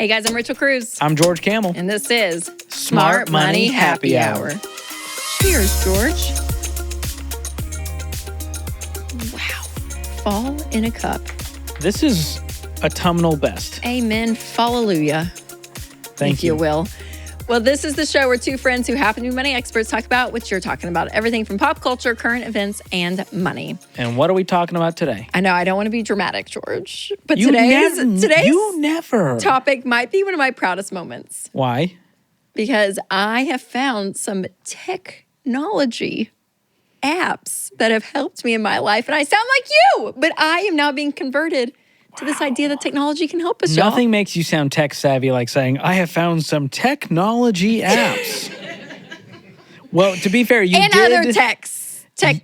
Hey guys, I'm Rachel Cruz. I'm George Camel. And this is Smart Money Happy Hour. Cheers, George. Wow. Fall in a cup. This is autumnal best. Amen. Hallelujah. Thank you. If you will. Well, this is the show where two friends who happen to be money experts talk about what you're talking about. Everything from pop culture, current events, and money. And what are we talking about today? I know I don't want to be dramatic, George, but You today's never. topic might be one of my proudest moments. Why? Because I have found some technology apps that have helped me in my life. And I sound like you, but I am now being converted to this idea that technology can help us, Nothing y'all. makes you sound tech savvy like saying, I have found some technology apps. Well, to be fair, you and did. other tech stuff.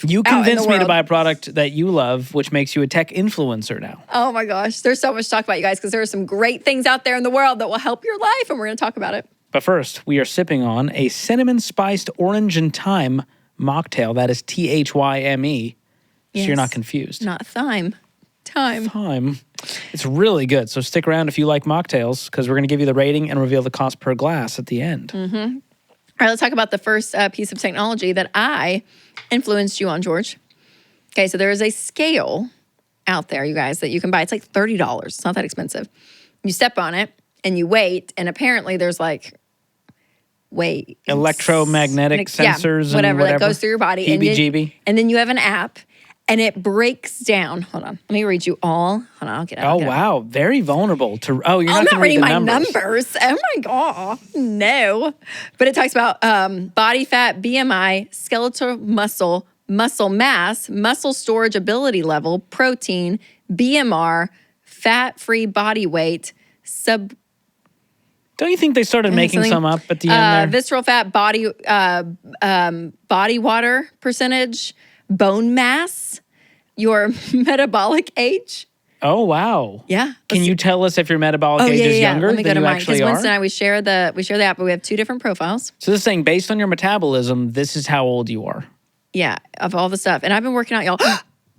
You out in the convinced me to world. buy a product that you love, which makes you a tech influencer now. Oh my gosh. There's so much to talk about, you guys, because there are some great things out there in the world that will help your life. And we're going to talk about it. But first, we are sipping on a cinnamon spiced orange and thyme mocktail. That is THYME. So you're not confused. Not Thyme. Thyme. Thyme. It's really good. So stick around if you like mocktails, because we're going to give you the rating and reveal the cost per glass at the end. Mm-hmm. All right, let's talk about the first piece of technology that I influenced you on, George. Okay, so there is a scale out there, you guys, that you can buy. It's like $30. It's not that expensive. You step on it and you wait, and apparently there's like Electromagnetic sensors and whatever that goes through your body. Heebie-jeebie. And then you have an app, and it breaks down. Hold on. Let me read you all. Hold on, I'll get out. Oh, wow. Very vulnerable to... Oh, you're I'm not not going to reading read the my numbers. Oh my God. No. But it talks about body fat, BMI, skeletal muscle, muscle mass, muscle storage ability level, protein, BMR, fat-free body weight, Don't you think they started making something- some up at the end there? visceral fat, body water percentage, bone mass, your metabolic age. Oh, wow. Yeah. Can you tell us if your metabolic age is younger Let me go than to you mine, actually because Winston and are? I, we share the app, but we have two different profiles. So this is saying, based on your metabolism, this is how old you are. Yeah, of all the stuff. And I've been working out, y'all.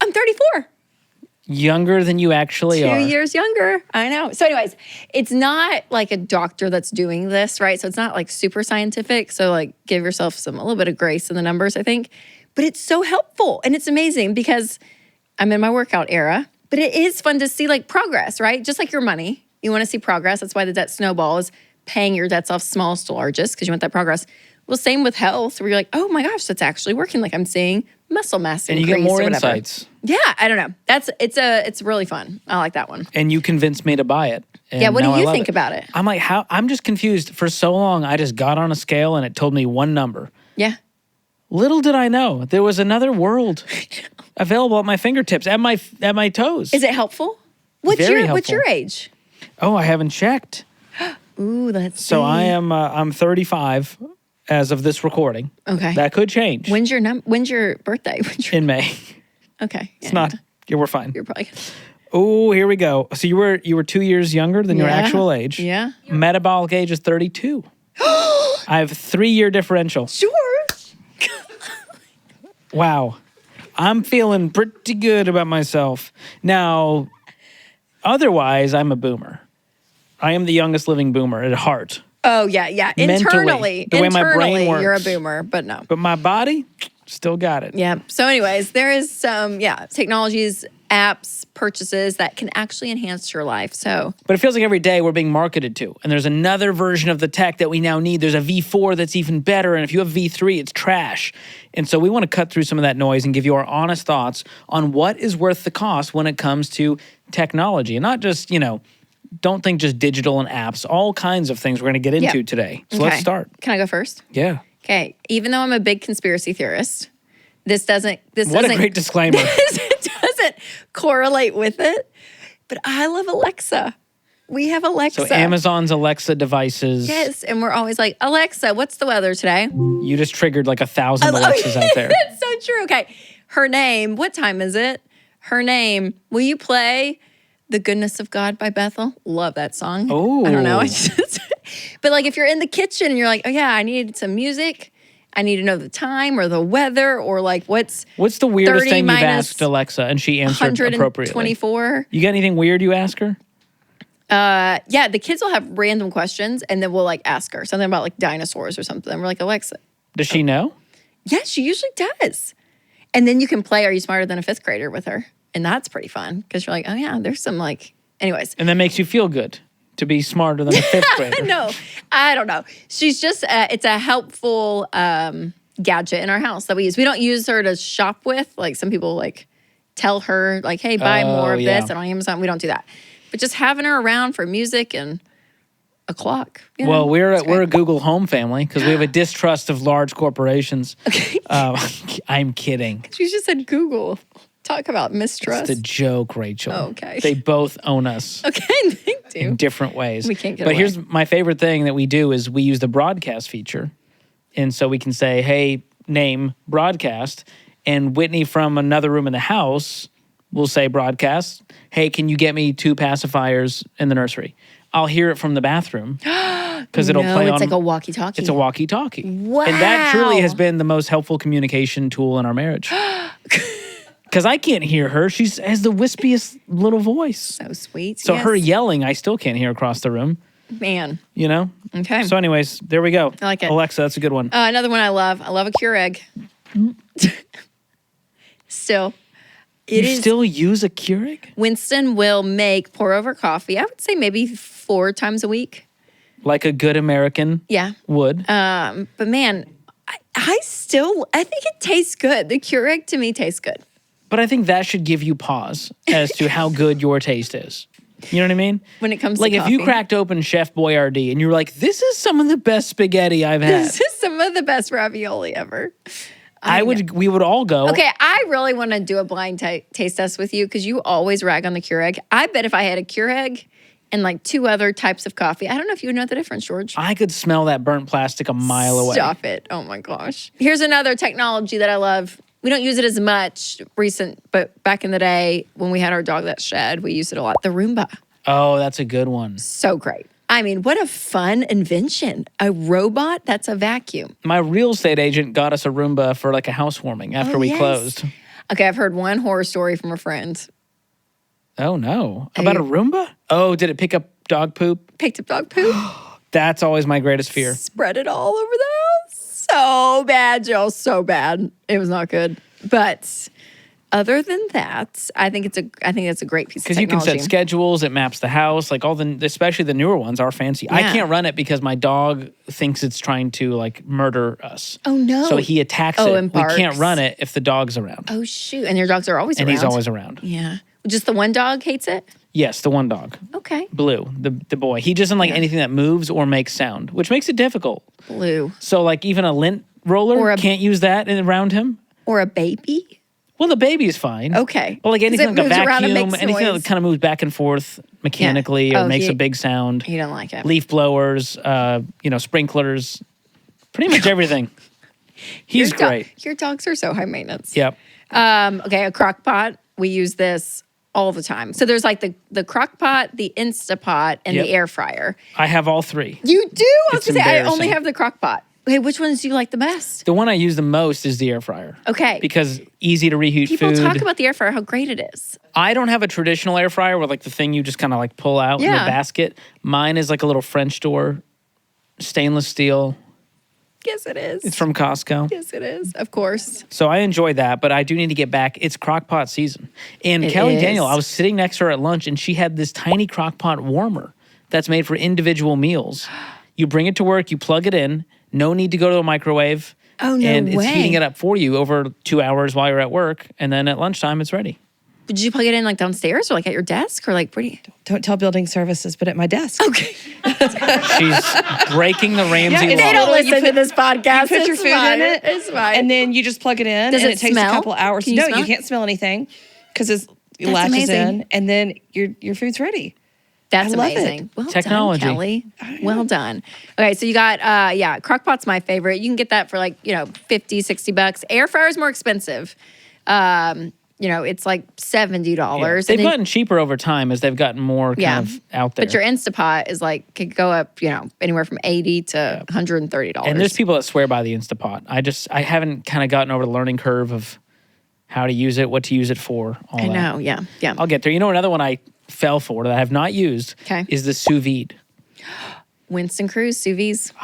I'm 34. Younger than you actually 2 are. years younger. I know. So anyways, it's not like a doctor that's doing this, right? So it's not like super scientific. So like give yourself a little bit of grace in the numbers, I think. But it's so helpful. And it's amazing because I'm in my workout era. But it is fun to see like progress, right? Just like your money. You want to see progress. That's why the debt snowball is paying your debts off smallest to largest, because you want that progress. Well, same with health, where you're like, oh my gosh, that's actually working. Like I'm seeing muscle mass And increase you get more or whatever. insights. Yeah, I don't know. It's really fun. I like that one. And you convinced me to buy it. And Yeah, what now do I you love think about it? I'm like, how? I'm just confused. For so long, I just got on a scale and it told me one number. Yeah. Little did I know there was another world available at my fingertips, at my toes. Is it helpful? What's Very your helpful. age? Oh, I haven't checked. Ooh, that's So I am. I'm 35 as of this recording. okay. That could change. When's your birthday? In May. Okay. It's not. We're fine. You're probably Oh, here we go. So you were 2 years younger than your actual age. Yeah. Metabolic age is 32. I have 3-year differential. Sure. Wow. I'm feeling pretty good about myself. Now, otherwise, I'm a boomer. I am the youngest living boomer at heart. Oh yeah, yeah. Mentally, the way my brain works. You're a boomer, but no. But my body, still got it. Yeah. So, anyways, there is some technologies, apps, purchases that can actually enhance your life. So, But it feels like every day we're being marketed to. And there's another version of the tech that we now need. There's a V4 that's even better. And if you have V3, it's trash. And so we want to cut through some of that noise and give you our honest thoughts on what is worth the cost when it comes to technology. And not just, don't think just digital and apps, all kinds of things we're going to get into today. So let's start. Can I go first? Yeah. Okay. Even though I'm a big conspiracy theorist, this doesn't. What a great disclaimer. It doesn't correlate with it. But I love Alexa. We have Alexa. So Amazon's Alexa devices. Yes, and we're always like, Alexa, what's the weather today? You just triggered like 1,000 Alexas out there. That's so true. Okay. Her name, what time is it? Her name, will you play The Goodness of God by Bethel? Love that song. Oh. I don't know. But like if you're in the kitchen and you're like, oh yeah, I need some music. I need to know the time or the weather or like what's the weirdest 30 thing you've minus asked Alexa and she answered appropriately? 124. You got anything weird you ask her? Yeah, the kids will have random questions, and then we'll like ask her something about like dinosaurs or something. And we're like, Alexa. Does she know? Yeah, she usually does. And then you can play Are You Smarter Than a Fifth Grader with her. And that's pretty fun because you're like, oh yeah, there's some like, anyways. And that makes you feel good to be smarter than a fifth grader. No, I don't know. She's just, it's a helpful gadget in our house that we use. We don't use her to shop with. Like some people like tell her like, hey, buy more of this. And on Amazon, we don't do that. But just having her around for music and a clock. You know, well, we're a Google Home family because we have a distrust of large corporations. Okay. I'm kidding. You just said Google. Talk about mistrust. It's a joke, Rachel. Oh, okay. They both own us. Okay, they do. In different ways. We can't get But away. here's my favorite thing that we do is we use the broadcast feature. And so we can say, hey, name broadcast. And Whitney from another room in the house will say broadcast. Hey, can you get me 2 pacifiers in the nursery? I'll hear it from the bathroom because it'll play on. It's like a walkie-talkie. It's a walkie-talkie. Wow. And that truly has been the most helpful communication tool in our marriage. Because I can't hear her. She has the wispiest little voice. So sweet. So her yelling, I still can't hear across the room. Man. You know? Okay. So anyways, there we go. I like it. Alexa, that's a good one. Another one I love. I love a Keurig. Still. You still use a Keurig? Winston will make pour over coffee. I would say maybe 4 times a week. Like a good American would. But man, I think it tastes good. The Keurig to me tastes good. But I think that should give you pause as to how good your taste is. You know what I mean? When it comes like to coffee. If you cracked open Chef Boyardee and you were like, this is some of the best spaghetti I've had. This is some of the best ravioli ever. We would all go. Okay, I really want to do a blind taste test with you because you always rag on the Keurig. I bet if I had a Keurig and like 2 other types of coffee, I don't know if you would know the difference, George. I could smell that burnt plastic a mile away. Stop it. Oh my gosh. Here's another technology that I love. We don't use it as much but back in the day when we had our dog that shed, we used it a lot. The Roomba. Oh, that's a good one. So great. I mean, what a fun invention. A robot that's a vacuum. My real estate agent got us a Roomba for like a housewarming after we closed. Okay, I've heard one horror story from a friend. Oh, no. About a Roomba? Oh, did it pick up dog poop? Picked up dog poop. That's always my greatest fear. Spread it all over the house. So bad, Jill. So bad. It was not good. But other than that, I think it's a great piece of technology. Because you can set schedules, it maps the house, like especially the newer ones are fancy. Yeah. I can't run it because my dog thinks it's trying to like murder us. Oh no! So he attacks it. And barks. We can't run it if the dog's around. Oh shoot! And your dogs are always around. And he's always around. Yeah. Just the one dog hates it? Yes, the one dog. Okay. Blue, the boy. He doesn't like anything that moves or makes sound, which makes it difficult. Blue. So like even a lint roller can't use that around him. Or a baby? Well, the baby's fine. Okay. But like anything like a vacuum, anything that kind of moves back and forth mechanically or makes a big sound. You don't like it. Leaf blowers, sprinklers, pretty much everything. He's great. Your dogs are so high maintenance. Yep. Okay, a crock pot. We use this all the time. So there's like the crock pot, the Instapot, and the air fryer. I have all 3. You do? I was going to say, I only have the crock pot. Okay, which ones do you like the best? The one I use the most is the air fryer. Okay. Because easy to reheat food. People talk about the air fryer, how great it is. I don't have a traditional air fryer where like the thing you just kind of like pull out in the basket. Mine is like a little French door, stainless steel. Yes, it is. It's from Costco. Yes, it is. Of course. So I enjoy that, but I do need to get back. It's crock pot season. And Kelly Daniel, I was sitting next to her at lunch and she had this tiny crock pot warmer that's made for individual meals. You bring it to work, you plug it in. No need to go to a microwave. Oh, no And way. it's heating it up for you over 2 hours while you're at work. And then at lunchtime, it's ready. Did you plug it in like downstairs or like at your desk or like where do you? Don't tell building services, but at my desk. Okay. She's breaking the Ramsey law. They don't listen to this podcast. You put your food in it. It's fine. And then you just plug it in. Does and it it takes smell? a couple hours. Can you No, smell you it? can't smell anything because it latches amazing. in. And then your food's ready. That's I love amazing. it. Well Technology. done, Kelly. Well done. Okay, so you got, Crock-Pot's my favorite. You can get that for like, $50, $60. Air fryer's more expensive. It's like $70. Yeah. They've gotten cheaper over time as they've gotten more kind of out there. But your Instapot is like, could go up, anywhere from $80 to $130. And there's people that swear by the Instapot. I haven't kind of gotten over the learning curve of how to use it, what to use it for, all I that. know, yeah. I'll get there. You know, another one I fell for that I have not used is the sous vide. Winston Cruz, sous vide.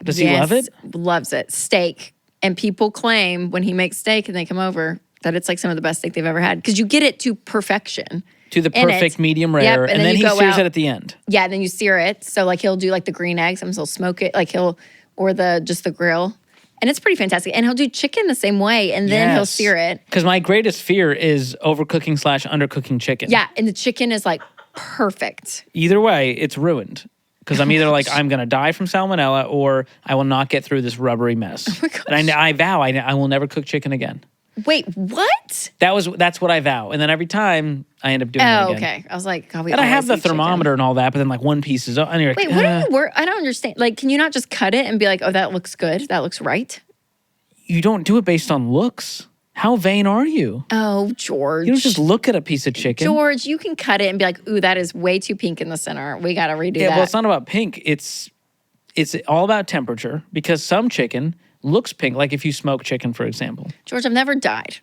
Does he love it? Loves it. Steak. And people claim when he makes steak and they come over that it's like some of the best steak they've ever had because you get it to perfection. To the perfect medium rare. Yep, and then he sears it at the end. Yeah, and then you sear it. So like he'll do like the green eggs. Sometimes he'll smoke it. Like or just the grill. And it's pretty fantastic. And he'll do chicken the same way. And then he'll sear it. Because my greatest fear is overcooking/undercooking chicken. Yeah, and the chicken is like perfect. Either way, it's ruined. Because I'm either like, I'm going to die from salmonella or I will not get through this rubbery mess. Oh my gosh. And I vow I will never cook chicken again. Wait, what? That's what I vow. And then every time I end up doing it again. Oh, okay. I was like, God, and I have the thermometer and all that, but then like one piece is up. And you're like, wait, what do you I don't understand. Like, can you not just cut it and be like, oh, that looks good. That looks right? You don't do it based on looks. How vain are you? Oh, George. You don't just look at a piece of chicken. George, you can cut it and be like, ooh, that is way too pink in the center. We got to redo that. Yeah, well, it's not about pink. It's all about temperature because some chicken looks pink, like if you smoke chicken, for example. George, I've never died.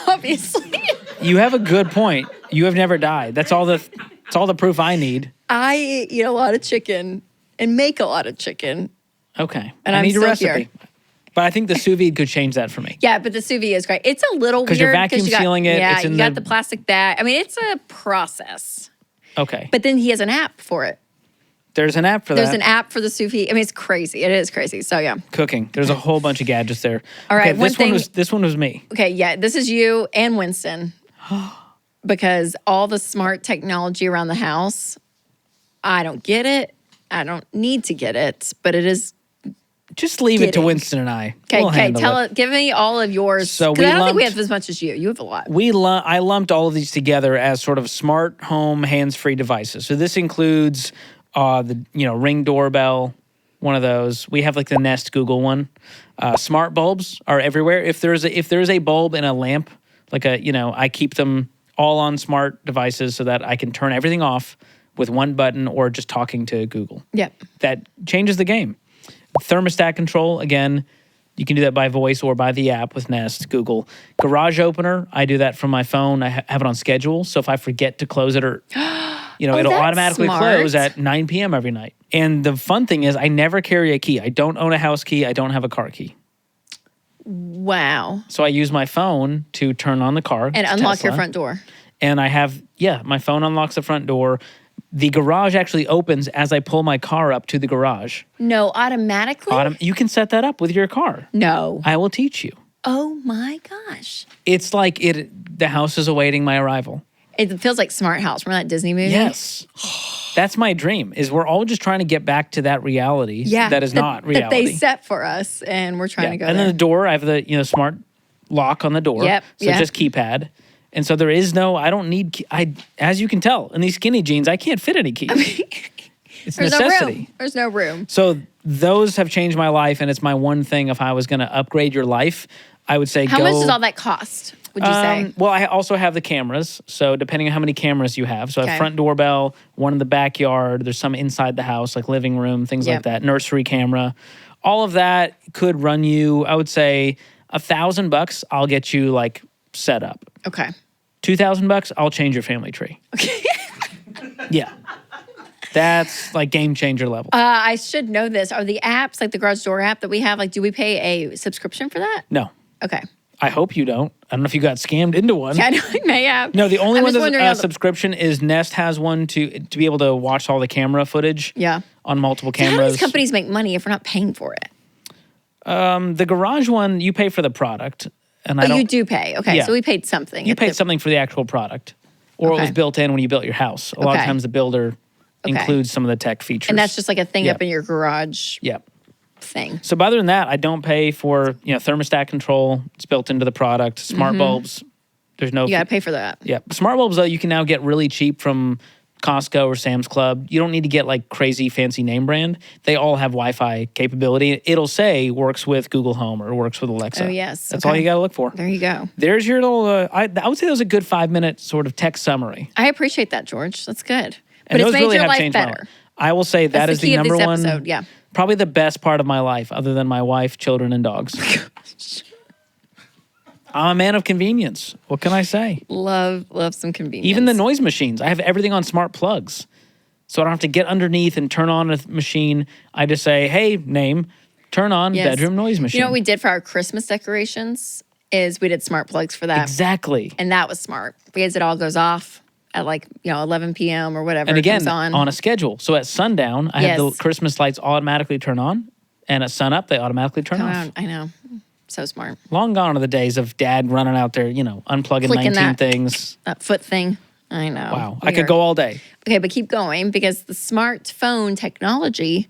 Obviously. You have a good point. You have never died. That's all the proof I need. I eat a lot of chicken and make a lot of chicken. Okay. And I I'm need a still recipe. here. But I think the sous vide could change that for me. Yeah, but the sous vide is great. It's a little weird. Because you're vacuum sealing it. Yeah, it's in you got the plastic bag. I mean, it's a process. Okay. But then he has an app for it. There's an app for that. There's an app for the sous vide. I mean, it's crazy. It is crazy. So, yeah. Cooking. There's a whole bunch of gadgets there. All right. Okay, this one was me. Okay, yeah. This is you and Winston. Because all the smart technology around the house, I don't get it. I don't need to get it. But it is just leave it to Winston and I. Okay, give me all of yours. So I don't think we have as much as you. You have a lot. I lumped all of these together as sort of smart home hands-free devices. So this includes the Ring doorbell, one of those. We have like the Nest Google one. Smart bulbs are everywhere. If there's a bulb in a lamp, like I keep them all on smart devices so that I can turn everything off with one button or just talking to Google. Yep. That changes the game. Thermostat control, again, you can do that by voice or by the app with Nest, Google. Garage opener, I do that from my phone. I have it on schedule. So if I forget to close it or, it'll automatically close at 9 p.m. every night. And the fun thing is I never carry a key. I don't own a house key. I don't have a car key. Wow. So I use my phone to turn on the car. And unlock your front door. And I have, my phone unlocks the front door. The garage actually opens as I pull my car up to the garage. No, automatically? You can set that up with your car. No. I will teach you. Oh my gosh. It's like the house is awaiting my arrival. It feels like Smart House. Remember that Disney movie? Yes. That's my dream, is we're all just trying to get back to that reality that is not reality. That they set for us, and we're trying to go and there. then the door, I have the smart lock on the door. Yep. So just keypad. And so there is I don't need, as you can tell, in these skinny jeans, I can't fit any keys. It's necessity. There's no room. So those have changed my life, and it's my one thing. If I was going to upgrade your life, I would say How much does all that cost, would you say? Well, I also have the cameras. So depending on how many cameras you have. So I have front doorbell, one in the backyard. There's some inside the house, like living room, things like that. Nursery camera. All of that could run you, I would say, $1,000. I'll get you like set up. Okay. $2,000, I'll change your family tree. Okay. Yeah. That's like game changer level. I should know this. Are the apps, like the garage door app that we have, like do we pay a subscription for that? No. Okay. I hope you don't. I don't know if you got scammed into one. Yeah, I may have. No, the only one that's a subscription is Nest has one to be able to watch all the camera footage. Yeah. On multiple cameras. So how do these companies make money if we're not paying for it? The garage one, you pay for the product. And you do pay. Okay, yeah. So we paid something. You paid something for the actual product. Or it was built in when you built your house. A lot of times the builder includes some of the tech features. And that's just like a thing up in your garage thing. So other than that, I don't pay for thermostat control. It's built into the product. Smart bulbs. There's no... You got to pay for that. Yeah. Smart bulbs, though, you can now get really cheap from Costco or Sam's Club. You don't need to get like crazy fancy name brand. They all have Wi-Fi capability. It'll say works with Google Home or works with Alexa. Oh, yes. That's all you got to look for. There you go. There's your little, I would say that was a good 5-minute sort of tech summary. I appreciate that, George. That's good. But it's made really your life better. I will say that is the number one, episode. Yeah. Probably the best part of my life other than my wife, children, and dogs. I'm a man of convenience. What can I say? Love some convenience. Even the noise machines. I have everything on smart plugs. So I don't have to get underneath and turn on a machine. I just say, hey, name, turn on bedroom noise machine. You know what we did for our Christmas decorations is we did smart plugs for that. Exactly. And that was smart because it all goes off at 11 p.m. or whatever. And again, it comes on a schedule. So at sundown, I have the Christmas lights automatically turn on. And at sunup, they automatically turn off. I know. So smart. Long gone are the days of dad running out there, unplugging Clicking 19 things. That foot thing. I know. Wow. I could go all day. Okay, but keep going because the smartphone technology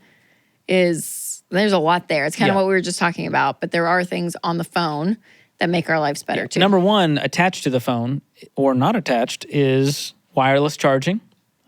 there's a lot there. It's kind of what we were just talking about, but there are things on the phone that make our lives better too. Number one, attached to the phone or not attached is wireless charging.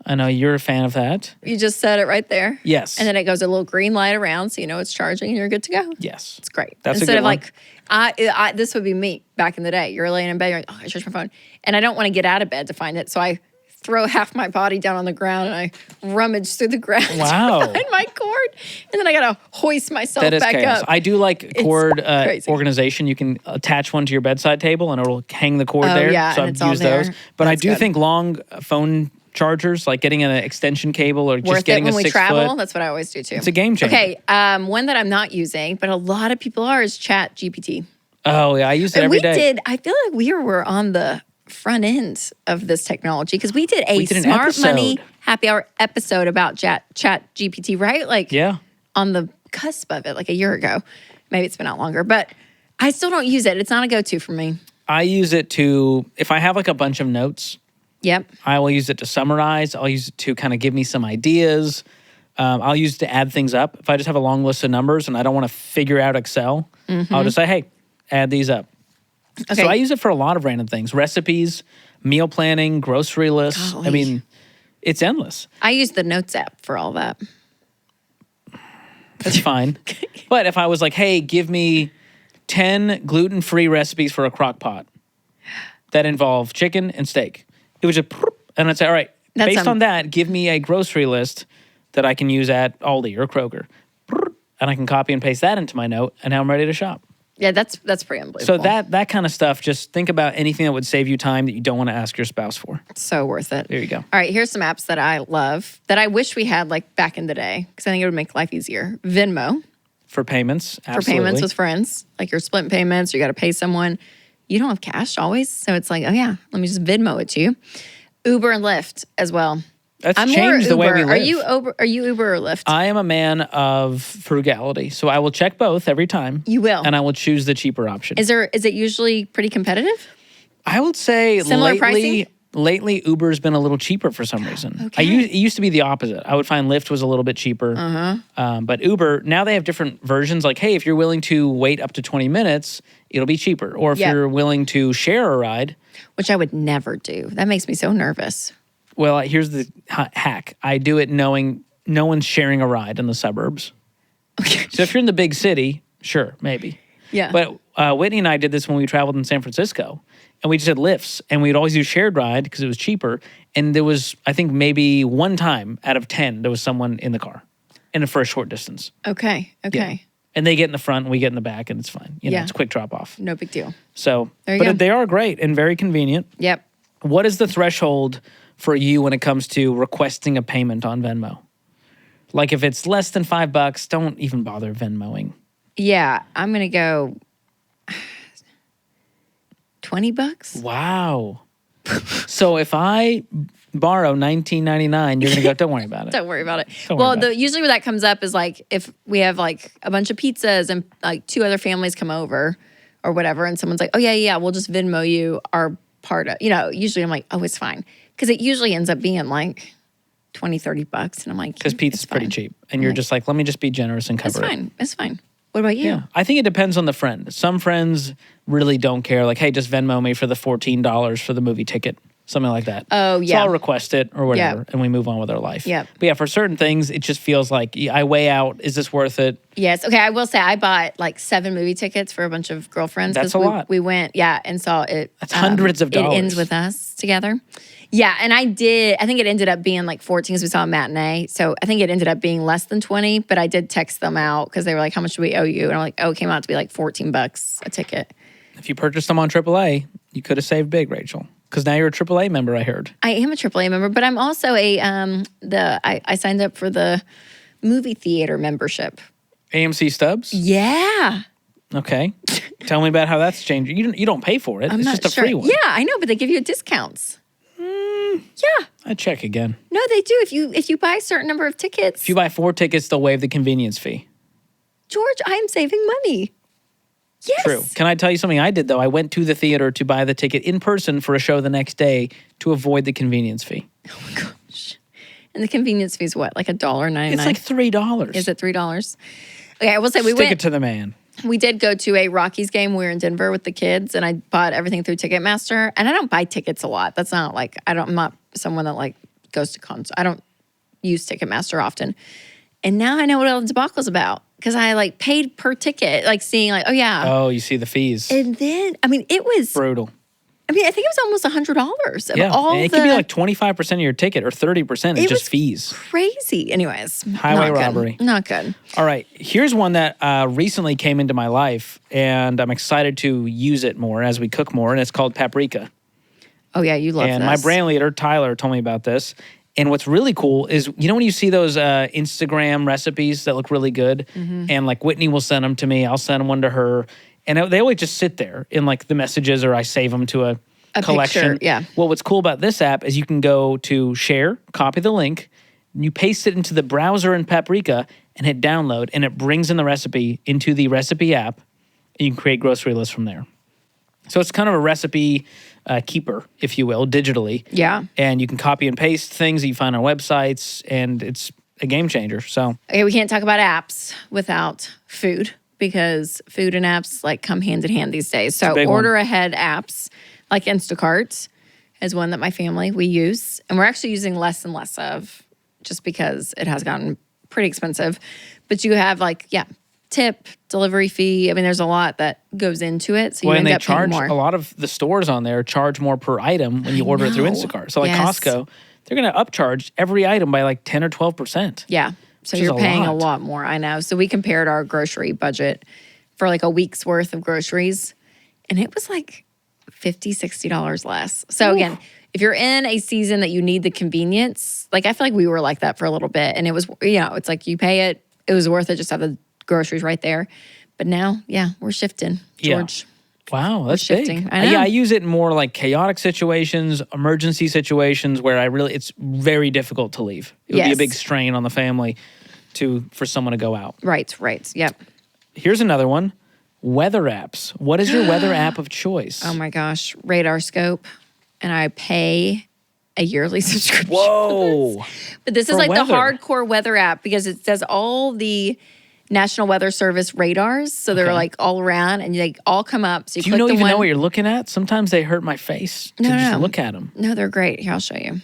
I know you're a fan of that. You just said it right there. Yes. And then it goes a little green light around so you know it's charging and you're good to go. Yes. It's great. That's Instead a of good like, this would be me back in the day. You're laying in bed, you're like, oh, I charged my phone. And I don't want to get out of bed to find it. So I throw half my body down on the ground and I rummage through the ground to find my cord. And then I got to hoist myself that is back chaos. up. I do like cord crazy. organization. You can attach one to your bedside table and it'll hang the cord there. Yeah, so and I've it's all used there. those. But I That's do good. think long phone chargers, like getting an extension cable or just Worth getting it when a we 6 travel. foot. That's what I always do too. It's a game changer. Okay, one that I'm not using, but a lot of people are is Chat GPT. Oh yeah, I use it every day. I feel like we were on the front end of this technology because we did a did an Smart episode. Money Happy Hour episode about Chat GPT, right? Like on the cusp of it, like a year ago. Maybe it's been out longer, but I still don't use it. It's not a go-to for me. I use it to, if I have like a bunch of notes, Yep. I will use it to summarize. I'll use it to kind of give me some ideas. I'll use it to add things up. If I just have a long list of numbers and I don't want to figure out Excel, I'll just say, hey, add these up. Okay. So I use it for a lot of random things. Recipes, meal planning, grocery lists. Golly. I mean, it's endless. I use the Notes app for all that. That's fine. But if I was like, hey, give me 10 gluten-free recipes for a crock pot that involve chicken and steak, it would just, and I'd say, all right, based on that, give me a grocery list that I can use at Aldi or Kroger. And I can copy and paste that into my note, and now I'm ready to shop. Yeah, that's pretty unbelievable. So that kind of stuff, just think about anything that would save you time that you don't want to ask your spouse for. So worth it. There you go. All right, here's some apps that I love that I wish we had like back in the day because I think it would make life easier. Venmo. For payments, absolutely. For payments with friends, like you're splitting payments, you got to pay someone. You don't have cash always, so it's like, oh yeah, let me just Venmo it to you. Uber and Lyft as well. That's I'm changed the way we live. Are you Uber or Lyft? I am a man of frugality, so I will check both every time. You will, and I will choose the cheaper option. Is it usually pretty competitive? I would say Similar pricing? Lately, Uber's been a little cheaper for some reason. Okay. It used to be the opposite. I would find Lyft was a little bit cheaper. But Uber, now they have different versions. Like, hey, if you're willing to wait up to 20 minutes, it'll be cheaper. Or if you're willing to share a ride. Which I would never do. That makes me so nervous. Well, here's the hack. I do it knowing no one's sharing a ride in the suburbs. Okay. So if you're in the big city, sure, maybe. Yeah. But Whitney and I did this when we traveled in San Francisco. And we just had Lyfts, and we'd always use shared ride because it was cheaper. And there was, I think, maybe one time out of 10, there was someone in the car, for a short distance. Okay. Yeah. And they get in the front, and we get in the back, and it's fine. It's a quick drop off. No big deal. So, There you go. they are great and very convenient. Yep. What is the threshold for you when it comes to requesting a payment on Venmo? Like if it's less than $5, don't even bother Venmoing. Yeah, I'm gonna go $20. Wow. So if I borrow $19.99, you're gonna go, don't worry about it. Don't worry about it. Don't worry about it. Usually where that comes up is like if we have like a bunch of pizzas and like 2 other families come over or whatever, and someone's like, oh yeah, we'll just Venmo you our part of, usually I'm like, oh, it's fine. Because it usually ends up being like $20, $30. And I'm like, Because pizza's pretty cheap. And you're just like, let me just be generous and cover it. It's fine. What about you? Yeah. I think it depends on the friend. Some friends really don't care. Like, hey, just Venmo me for the $14 for the movie ticket. Something like that. Oh, yeah. So I'll request it or whatever, and we move on with our life. Yep. But yeah, for certain things, it just feels like I weigh out, is this worth it? Yes. Okay, I will say I bought like 7 movie tickets for a bunch of girlfriends. That's a lot. We went, and saw it. That's hundreds of dollars. It ends with us together. Yeah, and I think it ended up being like 14 because we saw a matinee. So I think it ended up being less than 20, but I did text them out because they were like, how much do we owe you? And I'm like, oh, it came out to be like $14 a ticket. If you purchased them on AAA, you could have saved big, Rachel. Because now you're a AAA member, I heard. I am a AAA member, but I'm also I signed up for the movie theater membership. AMC Stubs? Yeah. Okay. Tell me about how that's changed. You don't pay for it. I'm it's not just a sure. free one. Yeah, I know, but they give you discounts. Yeah. I'd check again. No, they do. If you buy a certain number of tickets. If you buy 4 tickets, they'll waive the convenience fee. George, I am saving money. Yes. True. Can I tell you something I did, though? I went to the theater to buy the ticket in person for a show the next day to avoid the convenience fee. Oh my gosh. And the convenience fee is what? Like $1.99? It's like $3. Is it $3? Okay, I will say Stick it to the man. We did go to a Rockies game. We were in Denver with the kids, and I bought everything through Ticketmaster. And I don't buy tickets a lot. That's not like I'm not someone that like goes to concerts. I don't use Ticketmaster often. And now I know what all the debacle's about because I like paid per ticket, like seeing like, oh yeah. Oh, you see the fees. And then I mean, it was brutal. I mean, I think it was almost $100. Yeah, it could be like 25% of your ticket or 30%. It's just fees. Crazy. Anyways, highway robbery. Not good. All right, here's one that recently came into my life, and I'm excited to use it more as we cook more, and it's called paprika. Oh yeah, you love this. And my brand leader, Tyler, told me about this. And what's really cool is, you know when you see those Instagram recipes that look really good? Mm-hmm. And like Whitney will send them to me, I'll send one to her. And they always just sit there in like the messages or I save them to a collection. Picture, yeah. Well, what's cool about this app is you can go to share, copy the link, and you paste it into the browser in Paprika and hit download, and it brings in the recipe into the recipe app, and you can create grocery lists from there. So it's kind of a recipe keeper, if you will, digitally. Yeah. And you can copy and paste things that you find on websites, and it's a game changer. So Okay, we can't talk about apps without food because food and apps like come hand in hand these days. So order ahead apps like Instacart is one that my family, we use. And we're actually using less and less of just because it has gotten pretty expensive. But you have like, tip, delivery fee. I mean, there's a lot that goes into it. So you end up paying more. A lot of the stores on there charge more per item when you order it through Instacart. So like Costco, they're going to upcharge every item by like 10 or 12%. Yeah. So you're paying a lot more, I know. So we compared our grocery budget for like a week's worth of groceries, and it was like $50, $60 less. So again, if you're in a season that you need the convenience, like I feel like we were like that for a little bit, and it was, it's like you pay it, it was worth it just to have the groceries right there. But now, we're shifting, George. Wow, that's shifting. big. I know. Yeah, I use it in more like chaotic situations, emergency situations where it's very difficult to leave. It would be a big strain on the family for someone to go out. Right. Yep. Here's another one. Weather apps. What is your weather app of choice? Oh my gosh, Radar Scope, and I pay a yearly subscription. Whoa. But this is like the hardcore weather app because it does all the National Weather Service radars. So they're like all around and they all come up. So Do you even know what you're looking at? Sometimes they hurt my face to just look at them. No, they're great. Here, I'll show you.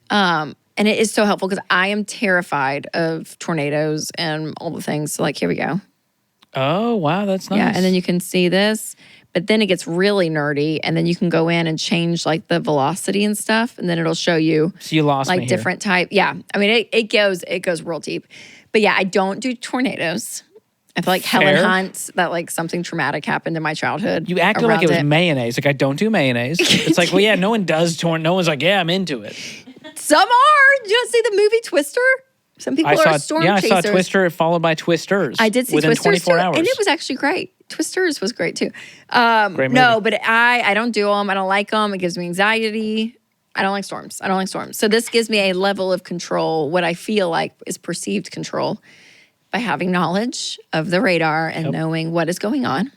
And it is so helpful because I am terrified of tornadoes and all the things. So like, here we go. Oh, wow. That's nice. Yeah, and then you can see this. But then it gets really nerdy, and then you can go in and change like the velocity and stuff, and then it'll show you. So you lost like me different type. Yeah, I mean it goes real deep, but yeah, I don't do tornadoes. I feel like Helen Hunt, that like something traumatic happened in my childhood. You acted like it was mayonnaise. Like I don't do mayonnaise. It's like, well, yeah, no one does No one's like, yeah, I'm into it. Some are. Did you not see the movie Twister? Some people are storm chasers. I saw Twister followed by Twisters. I did see within Twisters 24 too, hours. and it was actually great. Twisters was great too. Great movie. No, but I don't do them. I don't like them. It gives me anxiety. I don't like storms. So this gives me a level of control, what I feel like is perceived control, by having knowledge of the radar and knowing what is going on.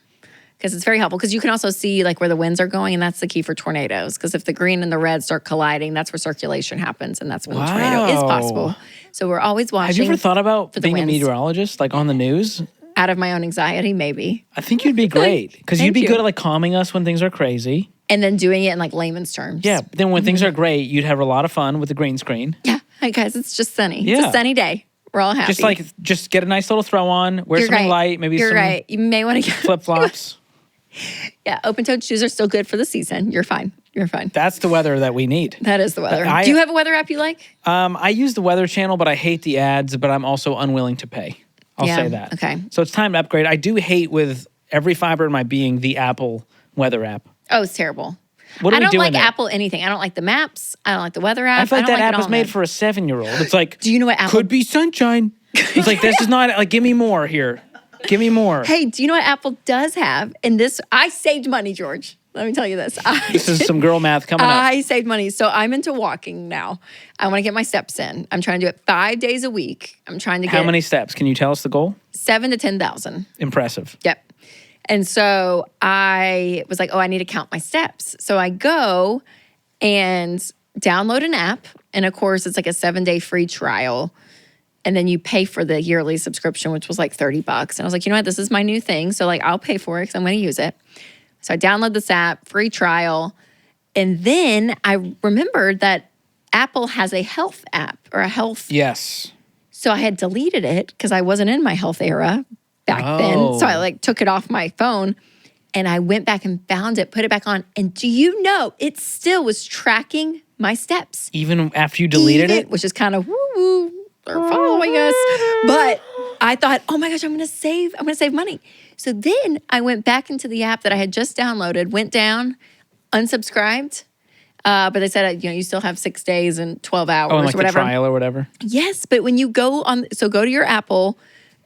Because it's very helpful. Because you can also see like where the winds are going, and that's the key for tornadoes. Because if the green and the red start colliding, that's where circulation happens, and that's when the tornado is possible. So we're always watching. Have you ever thought about being a winds. meteorologist, like on the news? Out of my own anxiety, maybe. I think you'd be great because you'd be good at like calming us when things are crazy. And then doing it in like layman's terms. Yeah, but then when things are great, you'd have a lot of fun with the green screen. Yeah, hi guys, it's just sunny. Yeah. It's a sunny day. We're all happy. Just get a nice little throw on, wear something light, maybe You're some right. You may want to get flip flops. Yeah, open-toed shoes are still good for the season. You're fine. That's the weather that we need. That is the weather. Do you have a weather app you like? I use the Weather Channel, but I hate the ads, but I'm also unwilling to pay. I'll say that. Okay. So it's time to upgrade. I do hate with every fiber in my being the Apple weather app. Oh, it's terrible. What are I we don't doing like there? Apple anything. I don't like the maps. I don't like the weather app. I feel like don't that like app it was all, made man. for a 7-year-old. It's like, Do you know what Apple... could be sunshine. It's like, this is not, like, give me more here. Give me more. Hey, do you know what Apple does have? And this, I saved money, George. Let me tell you this. This is some girl math coming up. I saved money. So I'm into walking now. I want to get my steps in. I'm trying to do it 5 days a week. I'm trying to get How many steps? Can you tell us the goal? 7 to 10,000. Impressive. Yep. And so I was like, oh, I need to count my steps. So I go and download an app. And of course, it's like a 7-day free trial. And then you pay for the yearly subscription, which was like $30. And I was like, you know what? This is my new thing. So like, I'll pay for it because I'm going to use it. So I download this app, free trial. And then I remembered that Apple has a health app or a health. Yes. So I had deleted it because I wasn't in my health era back then. So I like took it off my phone and I went back and found it, put it back on. And do you know, it still was tracking my steps. Even after you deleted it? Which is kind of woo-woo. They're following us. But I thought, oh my gosh, I'm gonna save money. So then I went back into the app that I had just downloaded, went down, unsubscribed. But they said, you still have 6 days and 12 hours and like or whatever. the trial or whatever. Yes, but when you go on, so go to your Apple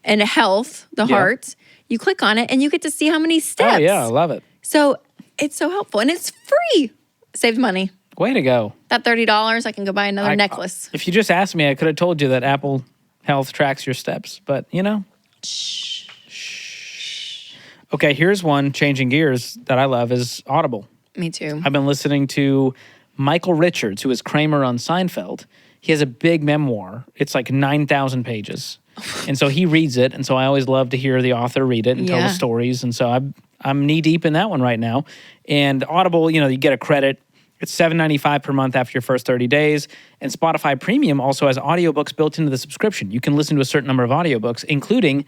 and health, the heart, you click on it and you get to see how many steps. Oh yeah, I love it. So it's so helpful and it's free. Saved money. Way to go. That $30, I can go buy another necklace. If you just asked me, I could have told you that Apple Health tracks your steps, but Shh. Okay, here's one, changing gears, that I love is Audible. Me too. I've been listening to Michael Richards, who is Kramer on Seinfeld. He has a big memoir. It's like 9,000 pages. And so he reads it, and so I always love to hear the author read it and tell the stories. And so I'm knee deep in that one right now. And Audible, you get a credit. It's $7.95 per month after your first 30 days. And Spotify Premium also has audiobooks built into the subscription. You can listen to a certain number of audiobooks, including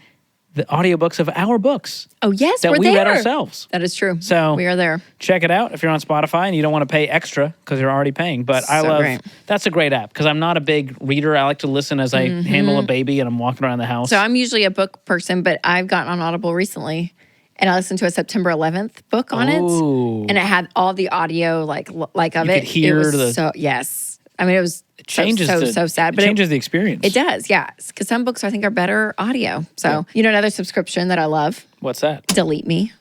the audiobooks of our books. Oh, yes, that we're we there. read ourselves. That is true. So we are there. Check it out if you're on Spotify and you don't want to pay extra because you're already paying. But I love great. That's a great app because I'm not a big reader. I like to listen as I handle a baby and I'm walking around the house. So I'm usually a book person, but I've gotten on Audible recently. And I listened to a September 11th book on it. And it had all the audio like of you it. Could hear it was yes. I mean, it was so sad. But it changes the experience. It does, yeah. Because some books I think are better audio. So, another subscription that I love. What's that? Delete Me.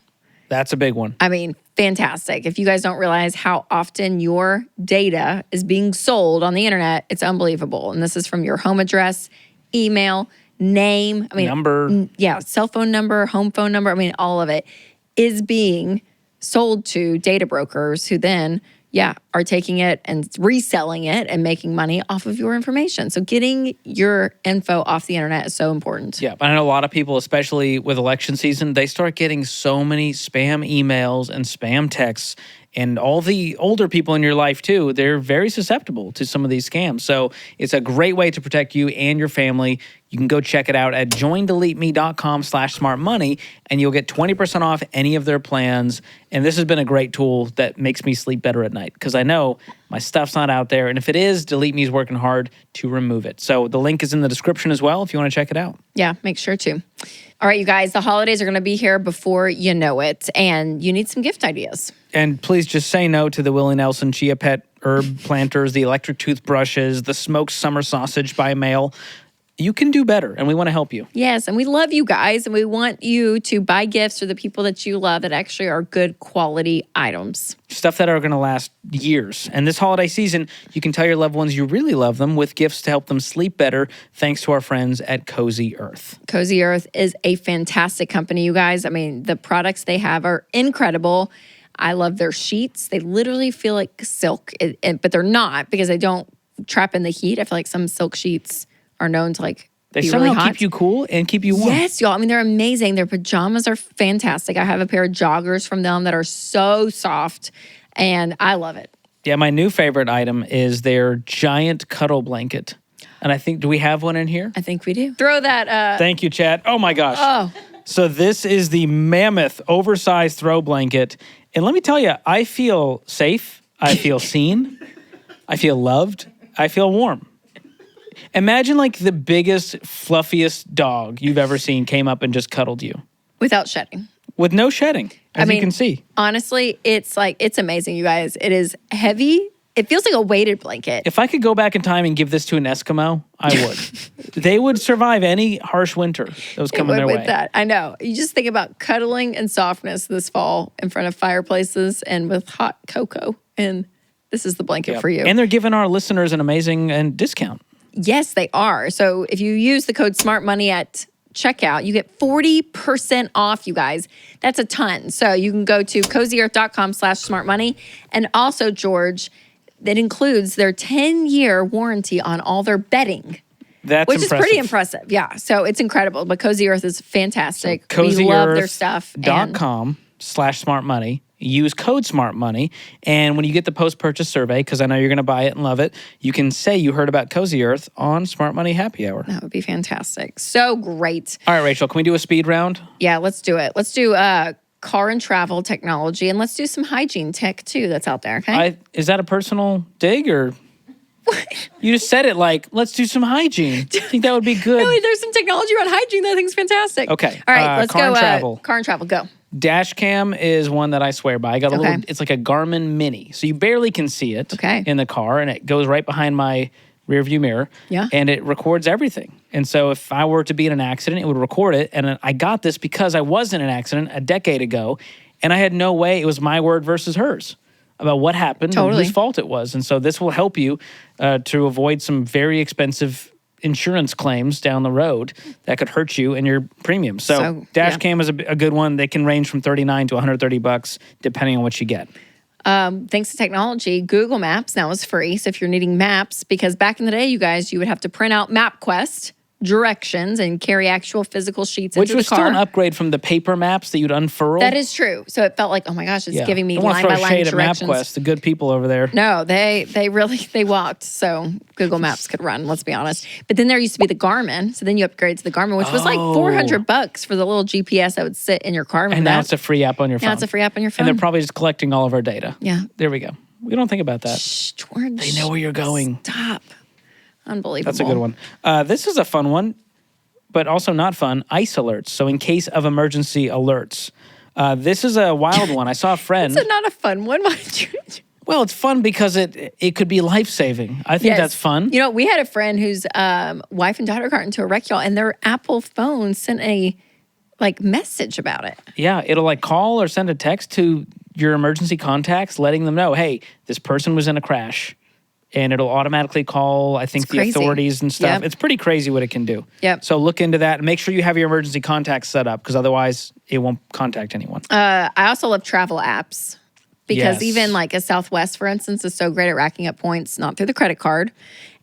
That's a big one. I mean, fantastic. If you guys don't realize how often your data is being sold on the internet, it's unbelievable. And this is from your home address, email, name, number. Yeah, cell phone number, home phone number. I mean, all of it is being sold to data brokers who then, are taking it and reselling it and making money off of your information. So getting your info off the internet is so important. Yeah, I know a lot of people, especially with election season, they start getting so many spam emails and spam texts. And all the older people in your life, too, they're very susceptible to some of these scams. So it's a great way to protect you and your family. You can go check it out at joindeleteme.com/smartmoney, and you'll get 20% off any of their plans. And this has been a great tool that makes me sleep better at night because I know my stuff's not out there. And if it is, Delete Me is working hard to remove it. So the link is in the description as well if you want to check it out. Yeah, make sure to. All right, you guys, the holidays are going to be here before you know it, and you need some gift ideas. And please just say no to the Willie Nelson Chia Pet herb planters, the electric toothbrushes, the smoked summer sausage by mail. You can do better, and we want to help you. Yes, and we love you guys, and we want you to buy gifts for the people that you love that actually are good quality items. Stuff that are going to last years. And this holiday season, you can tell your loved ones you really love them with gifts to help them sleep better, thanks to our friends at Cozy Earth. Cozy Earth is a fantastic company, you guys. I mean, the products they have are incredible. I love their sheets. They literally feel like silk, but they're not because they don't trap in the heat. I feel like some silk sheets are known to They be somehow really hot. keep you cool and keep you warm. Yes, y'all. I mean, they're amazing. Their pajamas are fantastic. I have a pair of joggers from them that are so soft, and I love it. Yeah, my new favorite item is their giant cuddle blanket. And I think, do we have one in here? I think we do. Throw that. Thank you, Chad. Oh my gosh. Oh. So this is the mammoth oversized throw blanket. And let me tell you, I feel safe. I feel seen. I feel loved. I feel warm. Imagine like the biggest, fluffiest dog you've ever seen came up and just cuddled you. Without shedding. with no shedding, as you can see. Honestly, it's amazing, you guys. It is heavy. It feels like a weighted blanket. If I could go back in time and give this to an Eskimo, I would. They would survive any harsh winter that was coming their way. That. I know. You just think about cuddling and softness this fall in front of fireplaces and with hot cocoa. And this is the blanket for you. And they're giving our listeners an amazing discount. Yes, they are. So if you use the code SMARTMONEY at checkout, you get 40% off, you guys. That's a ton. So you can go to cozyearth.com/smartmoney. And also, George, that includes their 10-year warranty on all their bedding. That's which is pretty impressive. Yeah. So it's incredible. But Cozy Earth is fantastic. So we love their stuff. .com/smartmoney. Use code SMARTMONEY. And when you get the post-purchase survey, because I know you're going to buy it and love it, you can say you heard about Cozy Earth on Smart Money Happy Hour. That would be fantastic. So great. All right, Rachel, can we do a speed round? Yeah, let's do it. Let's do car and travel technology, and let's do some hygiene tech, too, that's out there, okay? Is that a personal dig, or... You just said it like, let's do some hygiene. I think that would be good. No, there's some technology around hygiene that I think is fantastic. Okay. All right, let's car go. And travel. Car and travel, go. Dash cam is one that I swear by. I got a little, it's like a Garmin Mini. So you barely can see it in the car, and it goes right behind my rear view mirror. Yeah. And it records everything. And so if I were to be in an accident, it would record it. And I got this because I was in an accident a decade ago, and I had no way, it was my word versus hers about what happened and whose fault it was. And so this will help you to avoid some very expensive insurance claims down the road that could hurt you and your premium. So dash cam is a good one. They can range from $39 to $130 depending on what you get. Thanks to technology, Google Maps now is free. So if you're needing maps, because back in the day, you guys, you would have to print out MapQuest directions and carry actual physical sheets into the car. Which was still an upgrade from the paper maps that you'd unfurl. That is true. So it felt like, oh my gosh, it's giving me line by line directions. MapQuest, the good people over there. No, they walked. So Google Maps could run, let's be honest. But then there used to be the Garmin. So then you upgrade to the Garmin, which was like $400 for the little GPS that would sit in your car. And now it's a free app on your phone. Now it's a free app on your phone. And they're probably just collecting all of our data. Yeah. There we go. We don't think about that. Shh, George. They know where you're going. Stop. Unbelievable. That's a good one. This is a fun one, but also not fun. Ice alerts. So in case of emergency alerts. This is a wild one. I saw a friend. It's not a fun one. Why did you... Well, it's fun because it could be life-saving. I think that's fun. You know, we had a friend whose wife and daughter got into a wreck, y'all, and their Apple phone sent a message about it. Yeah, it'll call or send a text to your emergency contacts letting them know, hey, this person was in a crash. And it'll automatically call, I think, the authorities and stuff. Yep. It's pretty crazy what it can do. Yep. So look into that and make sure you have your emergency contacts set up because otherwise it won't contact anyone. I also love travel apps because even a Southwest, for instance, is so great at racking up points, not through the credit card.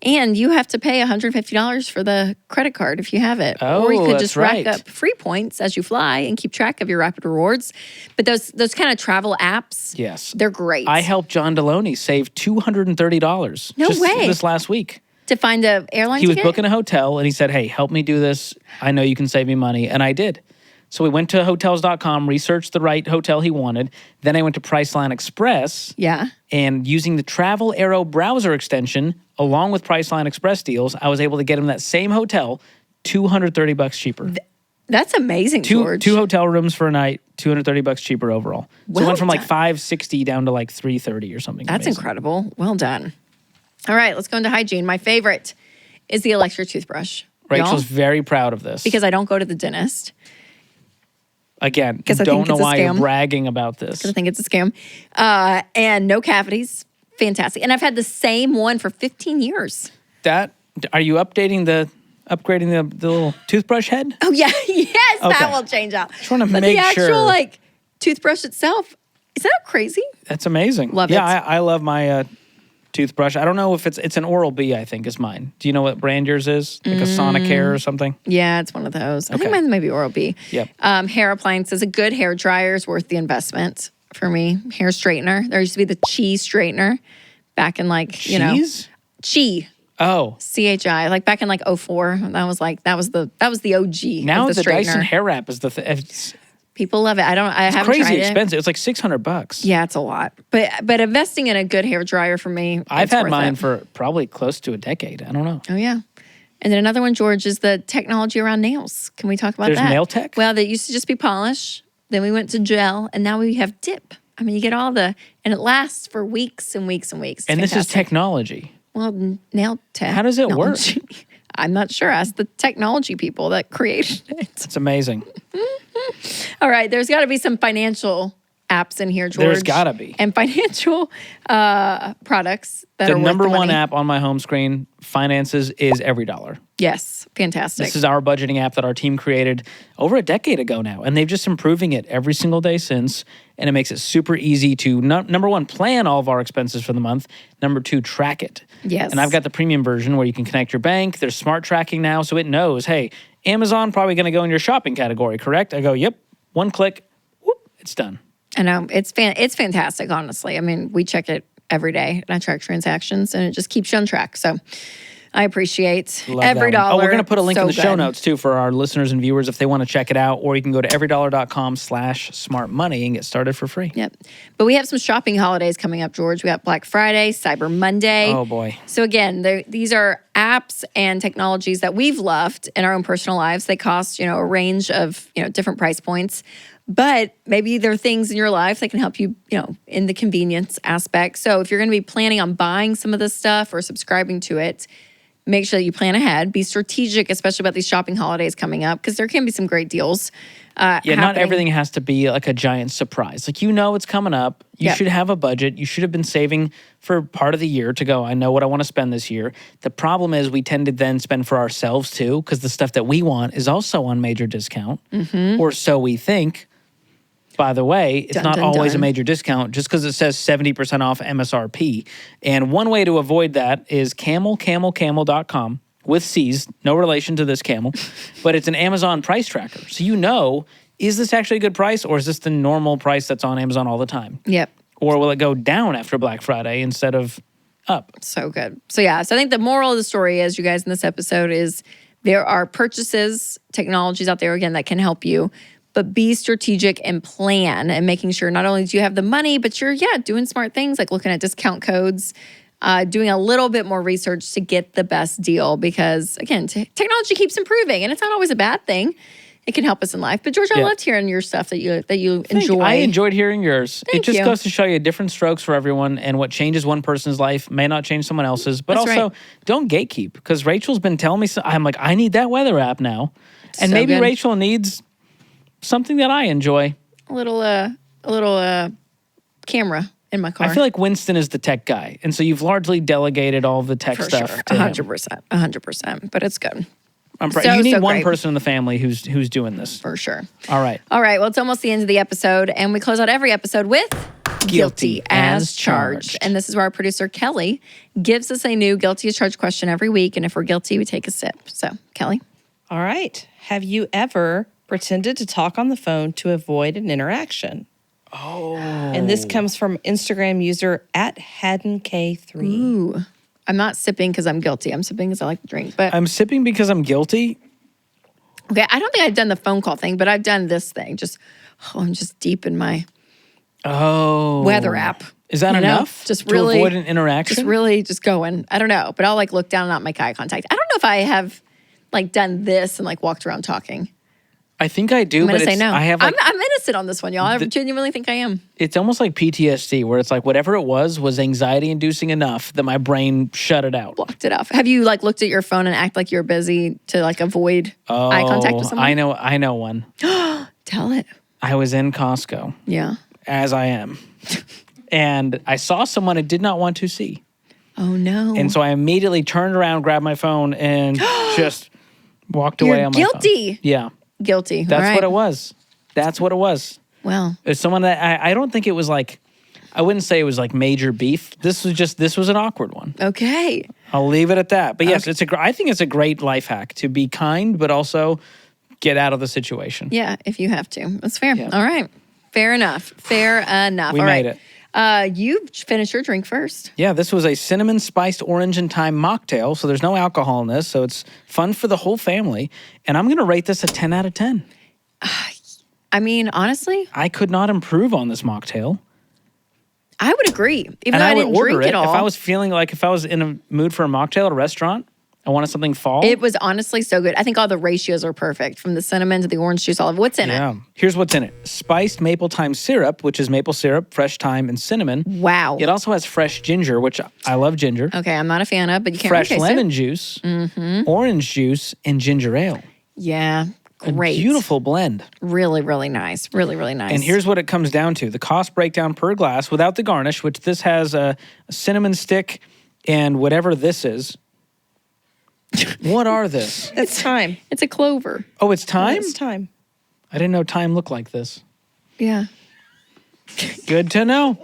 And you have to pay $150 for the credit card if you have it. Oh, or you could just rack up free points as you fly and keep track of your Rapid Rewards. But those kind of travel apps, they're great. I helped John Deloney save $230 No way. This last week. To find an airline ticket? He was booking a hotel and he said, hey, help me do this. I know you can save me money. And I did. So we went to hotels.com, researched the right hotel he wanted. Then I went to Priceline Express. Yeah. And using the Travel Arrow browser extension, along with Priceline Express deals, I was able to get him that same hotel $230 cheaper. That's amazing, George. Two hotel rooms for a night, $230 cheaper overall. So it went from $560 down to $330 or something. That's incredible. Well done. All right, let's go into hygiene. My favorite is the electric toothbrush. Rachel's very proud of this. Because I don't go to the dentist. Again, don't know why you're bragging about this. Because I think it's a scam. And no cavities. Fantastic. And I've had the same one for 15 years. Are you upgrading the little toothbrush head? Oh, yeah. Yes, that will change out. Just want to make sure. The actual, toothbrush itself, is that crazy? That's amazing. Love it. Yeah, I love my toothbrush. I don't know if it's an Oral-B, I think, is mine. Do you know what brand yours is? Like a Sonicare or something? Yeah, it's one of those. I think mine might be Oral-B. Yep. Hair appliances. A good hair dryer is worth the investment for me. Hair straightener. There used to be the Chi straightener back in Cheese? Chi. Oh. CHI. Back in 04. That was the OG. Now of the the Dyson hair wrap is the people love it. I haven't crazy tried expensive. It's $600. Yeah, it's a lot. But investing in a good hair dryer for me, I've had mine for probably close to a decade. I don't know. Oh yeah. And then another one, George, is the technology around nails. Can we talk about that? There's nail tech? Well, they used to just be polish. Then we went to gel, and now we have dip. I mean, you get all and it lasts for weeks and weeks and weeks. It's And this is fantastic. technology. Well, nail technology. How does it work? I'm not sure. Ask the technology people that created it. It's amazing. All right, there's got to be some financial apps in here, George. There's gotta be. And financial products that The are worth number the one money. app on my home screen, Finances, is Every Dollar. Yes, fantastic. This is our budgeting app that our team created over a decade ago now, and they've just improving it every single day since, and it makes it super easy to, number one, plan all of our expenses for the month, number two, track it. Yes. And I've got the premium version where you can connect your bank. There's smart tracking now, so it knows, hey, Amazon probably going to go in your shopping category, correct? I go, yep, one click, whoop, it's done. I know. It's fantastic, honestly. I mean, we check it every day, and I track transactions, and it just keeps you on track. So I appreciate Love Every that one. Dollar. Oh, we're going to put a link in So the show good. notes, too, for our listeners and viewers if they want to check it out, or you can go to everydollar.com/smartmoney and get started for free. Yep. But we have some shopping holidays coming up, George. We got Black Friday, Cyber Monday. Oh, boy. So again, these are apps and technologies that we've loved in our own personal lives. They cost, a range of, different price points. But maybe there are things in your life that can help you, in the convenience aspect. So if you're going to be planning on buying some of this stuff or subscribing to it, make sure that you plan ahead. Be strategic, especially about these shopping holidays coming up, because there can be some great deals. Yeah, not happening. everything has to be like a giant surprise. Like, it's coming up. You Yeah. should have a budget. You should have been saving for part of the year to go, I know what I want to spend this year. The problem is we tend to then spend for ourselves too, because the stuff that we want is also on major discount, or so we think. By the way, it's Dun, not dun, always a dun. major discount just because it says 70% off MSRP. And one way to avoid that is camel.com with C's, no relation to this camel, but it's an Amazon price tracker. So is this actually a good price, or is this the normal price that's on Amazon all the time? Yep. Or will it go down after Black Friday instead of up? So good. So I think the moral of the story is, you guys, in this episode is there are purchases, technologies out there, again, that can help you. But be strategic and plan, and making sure not only do you have the money, but you're, doing smart things like looking at discount codes, doing a little bit more research to get the best deal. Because again, technology keeps improving, and it's not always a bad thing. It can help us in life. But George, I loved hearing your stuff that you enjoy. I enjoyed hearing yours. Thank it just you. goes to show you different strokes for everyone, and what changes one person's life may not change someone else's. But That's also, right. don't gatekeep, because Rachel's been telling me, I'm like, I need that weather app now. And So maybe good. Rachel needs something that I enjoy. a little camera in my car. I feel like Winston is the tech guy, and so you've largely delegated all of the tech for stuff sure, to him. 100%. But it's good I'm proud. So, You need so one great. person in the family who's doing this. for sure. All right. All right. Well, it's almost the end of the episode, and we close out every episode with Guilty as charged. And this is where our producer Kelly gives us a new guilty as charged question every week, and if we're guilty, we take a sip. So, Kelly. All right. Have you ever pretended to talk on the phone to avoid an interaction? Oh. And this comes from Instagram user @HaddenK3. Ooh. I'm not sipping because I'm guilty. I'm sipping because I like to drink. But I'm sipping because I'm guilty. okay, I don't think I've done the phone call thing, but I've done this thing. I'm just deep in my weather app. Is that enough? Just to really avoid an interaction? just going. I don't know, but I'll look down and not make eye contact. I don't know if I have done this and walked around talking. I think I do, I'm but gonna say no. I have I'm innocent on this one, y'all. I genuinely think I am. it's almost like PTSD, where it's like whatever it was anxiety inducing enough that my brain shut it out. Blocked it off. Have you looked at your phone and act like you're busy to avoid eye contact with someone? I know one. Tell it. I was in Costco, Yeah. as I am, and I saw someone I did not want to see. Oh no. And so I immediately turned around, grabbed my phone, and just walked away You're on my phone. guilty. Yeah. Guilty. That's All right. what it was. That's what it was. Well, It's someone that I don't think it was I wouldn't say it was major beef. This was an awkward one. okay. I'll leave it at that. But yes, I think it's a great life hack to be kind, but also get out of the situation. Yeah, if you have to. That's fair. Yeah. All right. Fair enough. We All made right. it. You finish your drink first. Yeah, this was a cinnamon spiced orange and thyme mocktail, so there's no alcohol in this, so it's fun for the whole family. And I'm going to rate this a 10 out of 10. I mean, honestly, I could not improve on this mocktail. I would agree. Even And though I I would didn't order drink it it all. if I was feeling if I was in a mood for a mocktail at a restaurant. I wanted something fall. It was honestly so good. I think all the ratios are perfect from the cinnamon to the orange juice olive. What's in it? Here's what's in it. Spiced maple thyme syrup, which is maple syrup, fresh thyme, and cinnamon. Wow. It also has fresh ginger, which I love ginger. Okay, I'm not a fan of, but you can't Fresh really taste lemon it. juice, orange juice, and ginger ale. Yeah, great. A beautiful blend. Really, really nice. Really, really nice. And here's what it comes down to. The cost breakdown per glass without the garnish, which this has a cinnamon stick and whatever this is. What are this? That's thyme. It's a clover. Oh, it's thyme? It's thyme. I didn't know thyme looked like this. Yeah. Good to know.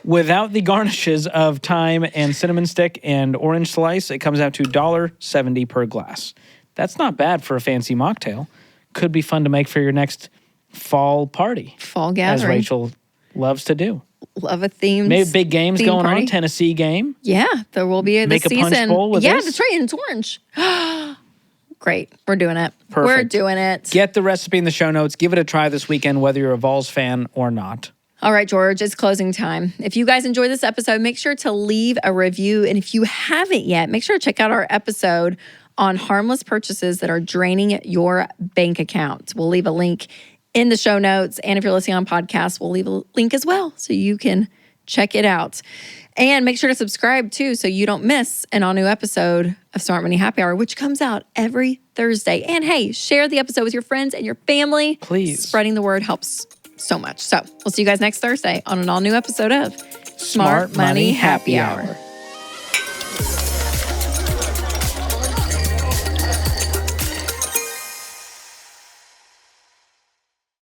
Without the garnishes of thyme and cinnamon stick and orange slice, it comes out to $1.70 per glass. That's not bad for a fancy mocktail. Could be fun to make for your next fall party. Fall gathering. As Rachel loves to do. Love a theme. Maybe big games going on. Tennessee game. Yeah, there will be Make this a season. punch bowl with yeah, this? that's right. And it's orange. Great. We're doing it. Perfect. We're doing it. Get the recipe in the show notes. Give it a try this weekend, whether you're a Vols fan or not. All right, George, it's closing time. If you guys enjoyed this episode, make sure to leave a review. And if you haven't yet, make sure to check out our episode on harmless purchases that are draining your bank account. We'll leave a link in the show notes. And if you're listening on podcasts, we'll leave a link as well so you can check it out. And make sure to subscribe too so you don't miss an all new episode of Smart Money Happy Hour, which comes out every Thursday. And hey, share the episode with your friends and your family. Please. Spreading the word helps so much. So we'll see you guys next Thursday on an all new episode of Smart Money Happy Hour.